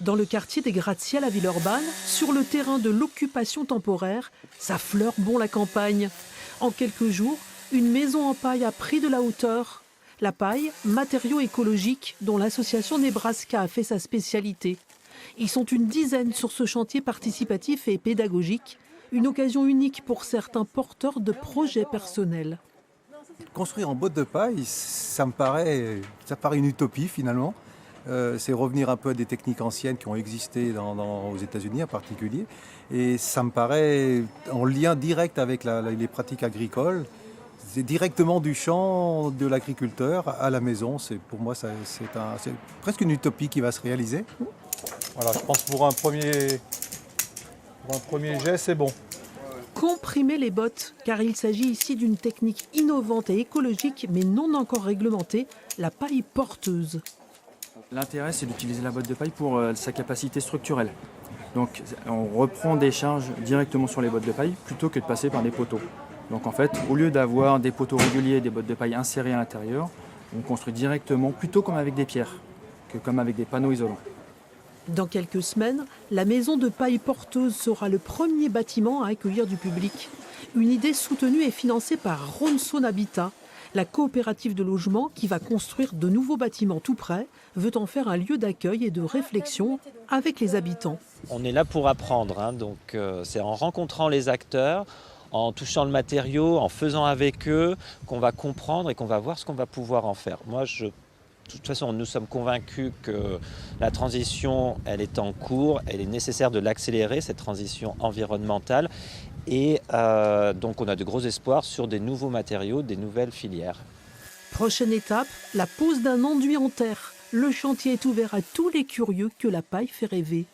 Dans le quartier des gratte-ciel à Villeurbanne, sur le terrain de l'occupation temporaire, ça fleure bon la campagne. En quelques jours, une maison en paille a pris de la hauteur. La paille, matériau écologique dont l'association Nebraska a fait sa spécialité. Ils sont une dizaine sur ce chantier participatif et pédagogique, une occasion unique pour certains porteurs de projets personnels. Construire en bottes de paille, ça paraît une utopie finalement. C'est revenir un peu à des techniques anciennes qui ont existé aux États-Unis en particulier. Et ça me paraît en lien direct avec les pratiques agricoles. C'est directement du champ de l'agriculteur à la maison. Pour moi, c'est presque une utopie qui va se réaliser. Voilà, je pense pour un premier jet, c'est bon. Comprimer les bottes, car il s'agit ici d'une technique innovante et écologique, mais non encore réglementée, la paille porteuse. L'intérêt, c'est d'utiliser la botte de paille pour sa capacité structurelle. Donc, on reprend des charges directement sur les bottes de paille plutôt que de passer par des poteaux. Donc, en fait, au lieu d'avoir des poteaux réguliers et des bottes de paille insérées à l'intérieur, on construit directement, plutôt comme avec des pierres, que comme avec des panneaux isolants. Dans quelques semaines, la maison de paille porteuse sera le premier bâtiment à accueillir du public. Une idée soutenue et financée par Ronson Habitat. La coopérative de logement qui va construire de nouveaux bâtiments tout près veut en faire un lieu d'accueil et de réflexion avec les habitants. On est là pour apprendre, donc c'est en rencontrant les acteurs, en touchant le matériau, en faisant avec eux, qu'on va comprendre et qu'on va voir ce qu'on va pouvoir en faire. De toute façon, nous sommes convaincus que la transition, elle est en cours, elle est nécessaire de l'accélérer, cette transition environnementale. Et donc on a de gros espoirs sur des nouveaux matériaux, des nouvelles filières. Prochaine étape, la pose d'un enduit en terre. Le chantier est ouvert à tous les curieux que la paille fait rêver.